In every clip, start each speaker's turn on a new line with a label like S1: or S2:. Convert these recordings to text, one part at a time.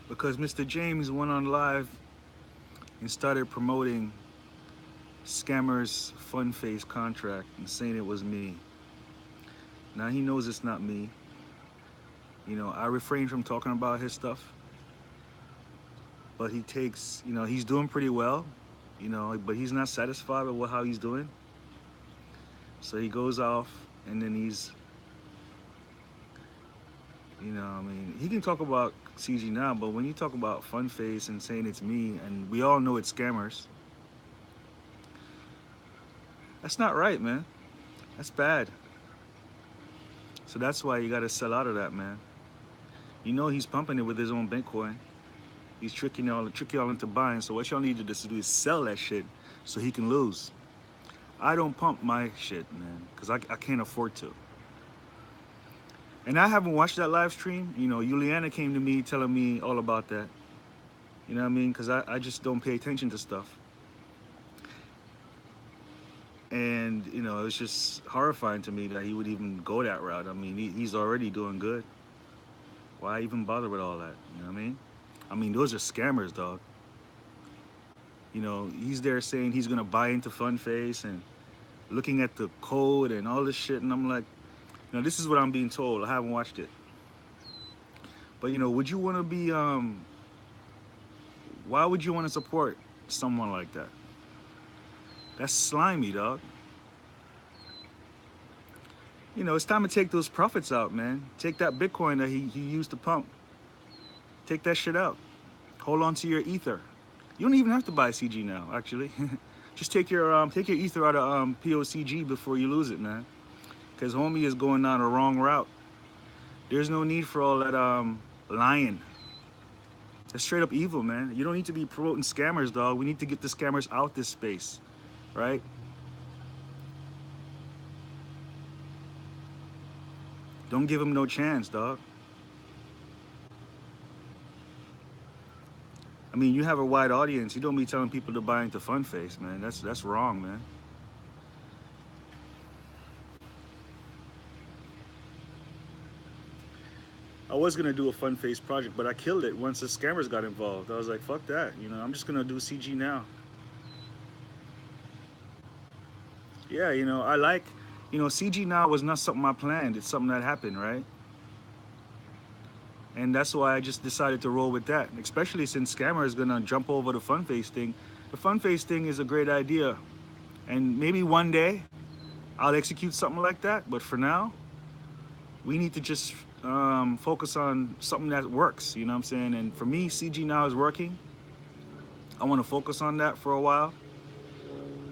S1: because Mr. James went on live and started promoting Scammer's Funface contract and saying it was me. Now he knows it's not me. I refrain from talking about his stuff, but he takes, he's doing pretty well, but he's not satisfied with how he's doing. So he goes off and then he can talk about CG now, but when you talk about Funface and saying it's me, and we all know it's scammers, that's not right, man. That's bad. So that's why you gotta sell out of that, man. He's pumping it with his own Bitcoin. He's trick y'all into buying. So what y'all need to do is sell that shit so he can lose. I don't pump my shit, man, because I can't afford to. And I haven't watched that live stream. Juliana came to me telling me all about that. You know what I mean? Because I just don't pay attention to stuff. And, it's just horrifying to me that he would even go that route. I mean, he's already doing good. Why even bother with all that? You know what I mean? I mean, those are scammers, dog. He's there saying he's going to buy into Funface and looking at the code and all this shit. And I'm like, this is what I'm being told. I haven't watched it. But, would you want to be, why would you want to support someone like that? That's slimy, dog. It's time to take those profits out, man. Take that Bitcoin that he used to pump. Take that shit out. Hold on to your ether. You don't even have to buy CG now, actually. Just take your ether out of POCG before you lose it, man. Because homie is going down a wrong route. There's no need for all that lying. That's straight up evil, man. You don't need to be promoting scammers, dog. We need to get the scammers out this space, right? Don't give them no chance, dog. I mean, you have a wide audience. You don't be telling people to buy into Funface, man. That's wrong, man. I was gonna do a Funface project, but I killed it once the scammers got involved. I was like, fuck that. I'm just gonna do CG now. Yeah, I like, CG now was not something I planned. It's something that happened, right? And that's why I just decided to roll with that, especially since Scammer is gonna jump over the Funface thing. The Funface thing is a great idea, and maybe one day I'll execute something like that. But for now, we need to just focus on something that works. You know what I'm saying? And for me, CG now is working. I want to focus on that for a while.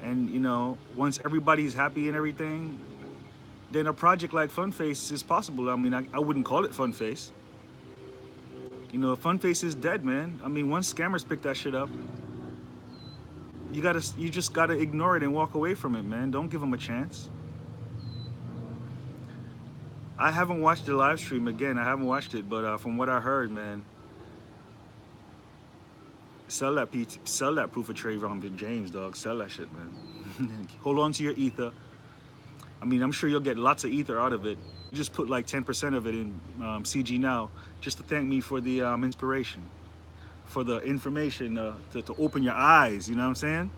S1: And once everybody's happy and everything, then a project like Funface is possible. I mean, I wouldn't call it Funface. Funface is dead, man. I mean, once scammers pick that shit up, you just gotta ignore it and walk away from it, man. Don't give them a chance. I haven't watched the live stream again. I haven't watched it, but from what I heard, man, sell that proof of Trevon James, dog. Sell that shit, man. Hold on to your ether. I mean, I'm sure you'll get lots of ether out of it. You just put like 10% of it in CG now, just to thank me for the inspiration, for the information, to open your eyes. You know what I'm saying?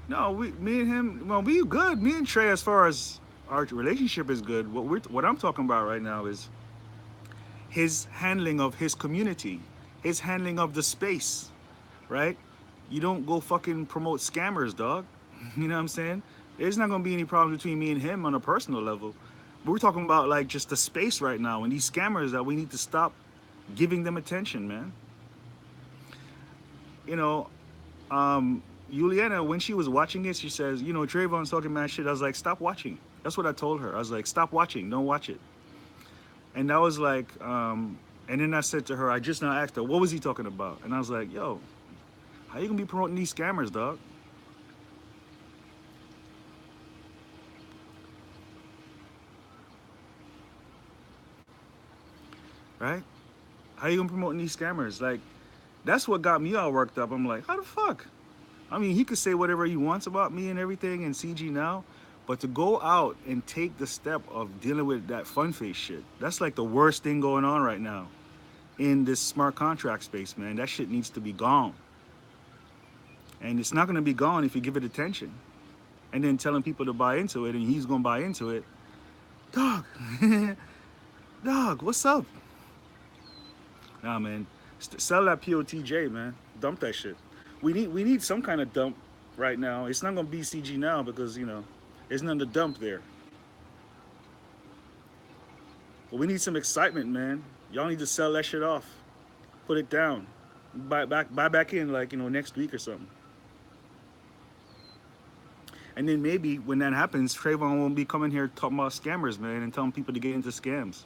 S1: No, me and him, well, we good. Me and Trey, as far as our relationship is good. What I'm talking about right now is his handling of his community, his handling of the space, right? You don't go fucking promote scammers, dog. You know what I'm saying? There's not gonna be any problems between me and him on a personal level. But we're talking about like just the space right now and these scammers that we need to stop giving them attention, man. You know, Juliana, when she was watching it, she says, Trayvon's talking mad shit. I was like, stop watching. That's what I told her. I was like, stop watching. Don't watch it. And I was like, and then I said to her, I just now asked her, what was he talking about? And I was like, yo, how you gonna be promoting these scammers, dog? Right? How you gonna promote these scammers? Like, that's what got me all worked up. I'm like, how the fuck? I mean, he could say whatever he wants about me and everything in CG now, But to go out and take the step of dealing with that Funface shit, that's like the worst thing going on right now in this smart contract space, man. That shit needs to be gone. And it's not gonna be gone if you give it attention. And then telling people to buy into it and he's gonna buy into it. Dog, dog, what's up? Nah, man, sell that POTJ, man. Dump that shit. We need some kind of dump right now. It's not gonna be CG now because there's nothing to dump there. But we need some excitement, man. Y'all need to sell that shit off, put it down, buy back in like next week or something. And then maybe when that happens, Trevon won't be coming here talking about scammers, man, and telling people to get into scams.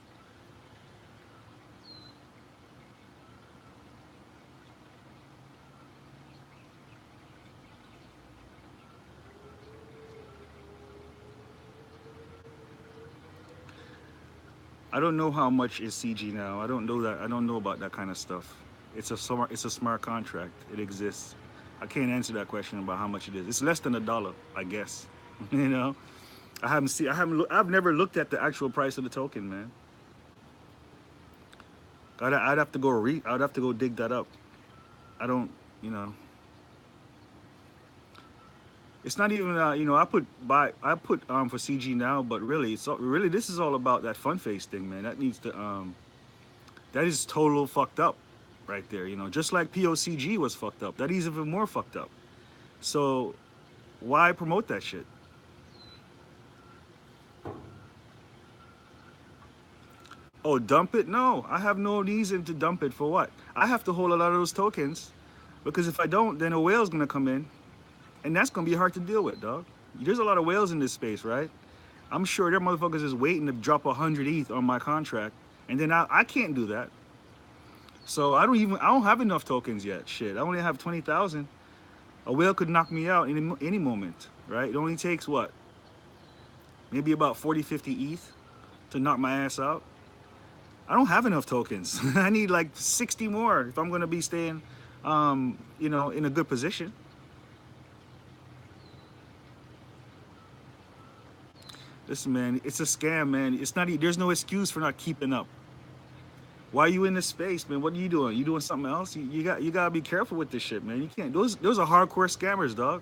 S1: I don't know how much is CG now. I don't know that. I don't know about that kind of stuff. It's a smart contract. It exists. I can't answer that question about how much it is. It's less than $1, I guess. I've never looked at the actual price of the token, man. I'd have to go dig that up. I don't, It's not even I put for CG now, but really this is all about that Funface thing, man. That needs to that is total fucked up right there, just like POCG was fucked up. That is even more fucked up. So why promote that shit? Oh, dump it? No, I have no reason to dump it. For what? I have to hold a lot of those tokens because if I don't, then a whale's gonna come in. And that's gonna be hard to deal with, dog. There's a lot of whales in this space, right? I'm sure there motherfuckers is waiting to drop 100 ETH on my contract, and then I can't do that. So I don't have enough tokens yet. Shit, I only have 20,000. A whale could knock me out any moment, right? It only takes what? Maybe about 40, 50 ETH to knock my ass out. I don't have enough tokens. I need like 60 more if I'm gonna be staying, in a good position. Listen, man, it's a scam, man. It's not. There's no excuse for not keeping up. Why are you in this space, man? What are you doing? You doing something else? You gotta be careful with this shit, man. You can't. Those are hardcore scammers, dog.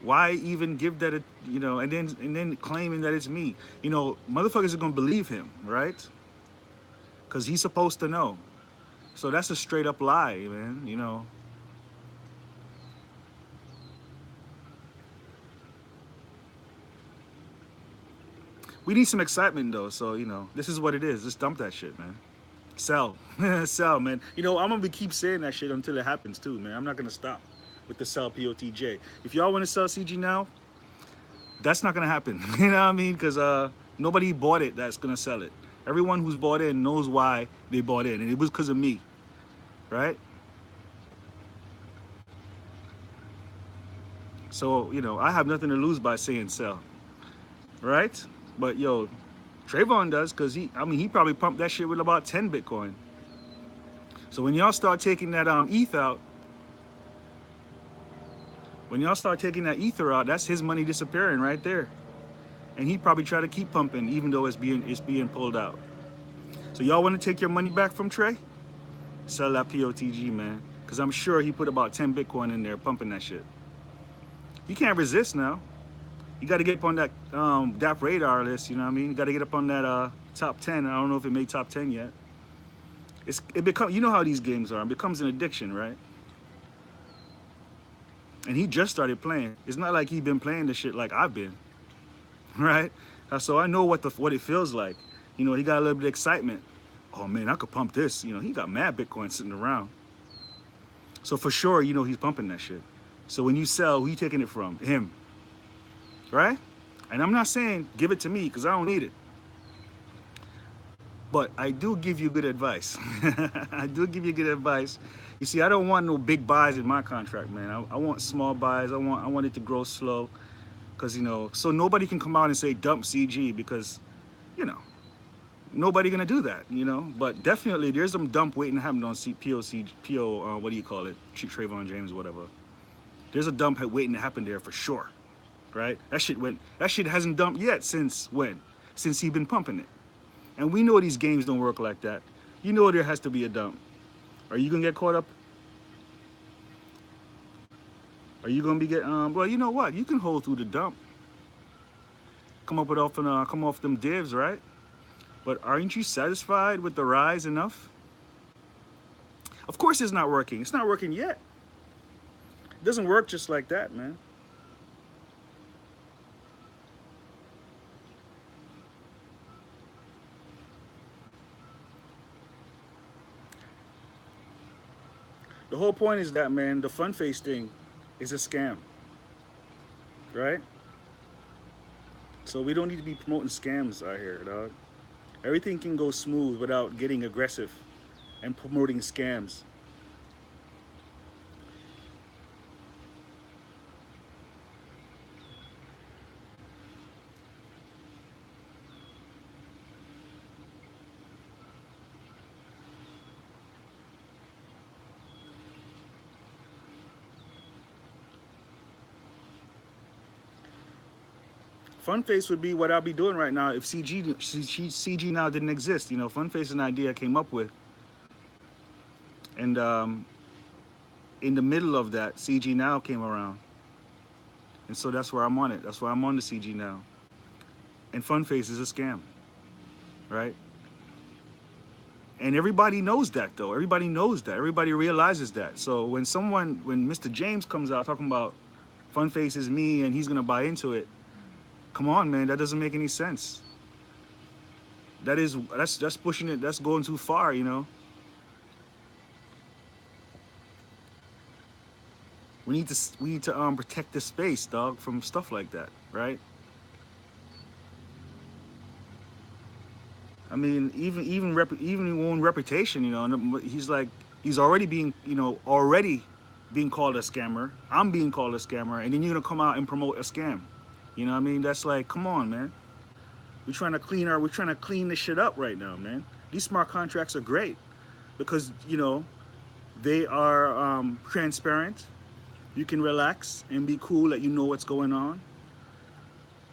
S1: Why even give that and then claiming that it's me? Motherfuckers are gonna believe him, right? Because he's supposed to know. So that's a straight up lie, man. We need some excitement though, so this is what it is. Just dump that shit, man. Sell, sell, man. I'm gonna keep saying that shit until it happens too, man. I'm not gonna stop with the sell POTJ. If y'all want to sell CG now, that's not gonna happen. You know what I mean? Because nobody bought it that's gonna sell it. Everyone who's bought in knows why they bought in, and it was because of me, right? So I have nothing to lose by saying sell, right? But yo, Trevon does, because he probably pumped that shit with about 10 Bitcoin. So when y'all start taking that ETH out, Ether out, that's his money disappearing right there. And he probably try to keep pumping even though it's being pulled out. So y'all want to take your money back from Trey? Sell that POTG, man. Because I'm sure he put about 10 Bitcoin in there pumping that shit. You can't resist now. You got to get up on that DAP radar list, you know what I mean? You got to get up on that top 10. I don't know if it made top 10 yet. You know how these games are. It becomes an addiction, right? And he just started playing. It's not like he's been playing this shit like I've been, right? So I know what it feels like. He got a little bit of excitement. Oh man, I could pump this. He got mad Bitcoin sitting around. So for sure, he's pumping that shit. So when you sell, who you taking it from? Him. Right? And I'm not saying give it to me because I don't need it. But I do give you good advice. I do give you good advice. You see, I don't want no big buys in my contract, man. I want small buys. I want it to grow slow. Because, so nobody can come out and say dump CG because, nobody gonna do that, But definitely there's some dump waiting to happen on what do you call it? Trevon James, whatever. There's a dump waiting to happen there for sure. right? That shit hasn't dumped yet since when? Since he been pumping it. And we know these games don't work like that. You know there has to be a dump. Are you gonna get caught up? Are you gonna be well, you know what? You can hold through the dump. Come off them divs, right? But aren't you satisfied with the rise enough? Of course it's not working. It's not working yet. It doesn't work just like that, man. The whole point is that, man, the Funface thing is a scam, right? So we don't need to be promoting scams out here, dog. Everything can go smooth without getting aggressive and promoting scams. Funface would be what I'll be doing right now if CG now didn't exist. You know, Funface is an idea I came up with. And in the middle of that, CG Now came around. And so that's where I'm on it. That's why I'm on the CG Now. And Funface is a scam, right? And everybody knows that, though. Everybody knows that. Everybody realizes that. So when Mr. James comes out talking about Funface is me and he's going to buy into it, come on, man, that doesn't make any sense. That's pushing it. That's going too far, you know. We need to protect the space, dog, from stuff like that, right? I mean, even your own reputation, you know. And he's already being called a scammer. I'm being called a scammer, and then you're gonna come out and promote a scam. You know what I mean? That's like, come on, man. We're trying to clean this shit up right now, man. These smart contracts are great because, you know, they are transparent. You can relax and be cool that you know what's going on.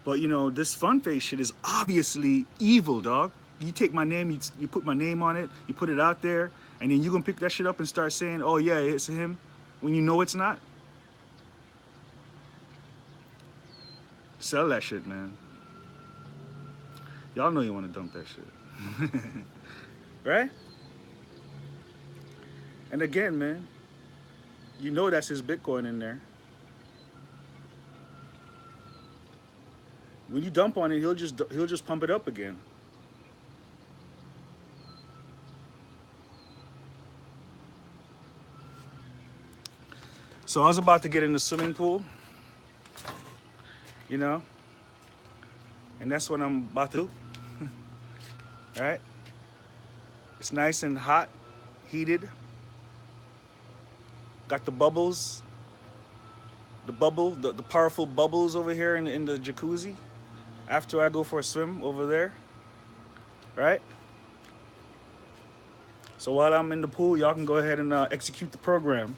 S1: But, you know, this Funface shit is obviously evil, dog. You take my name, you put my name on it, you put it out there, and then you're gonna pick that shit up and start saying, oh yeah, it's him, when you know it's not. Sell that shit, man. Y'all know you want to dump that shit. Right? And again, man, you know that's his Bitcoin in there. When you dump on it, he'll just pump it up again. So I was about to get in the swimming pool, you know, and that's what I'm about to do. All right? It's nice and hot, heated. Got the bubbles, the powerful bubbles over here in the jacuzzi after I go for a swim over there, right? So while I'm in the pool, y'all can go ahead and execute the program.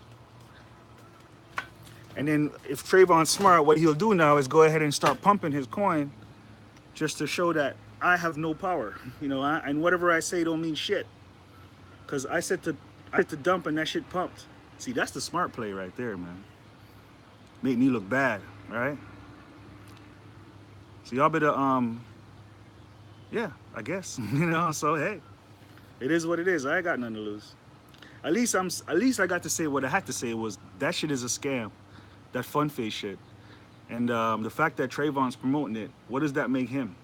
S1: And then if Trevon's smart, what he'll do now is go ahead and start pumping his coin just to show that I have no power, you know, and whatever I say don't mean shit. Because I said to dump and that shit pumped. See, that's the smart play right there, man. Make me look bad, right? So y'all better, yeah, I guess, you know. So hey, it is what it is. I ain't got nothing to lose. At least I got to say what I had to say was that shit is a scam, that Funface shit, and the fact that Trevon's promoting it. What does that make him?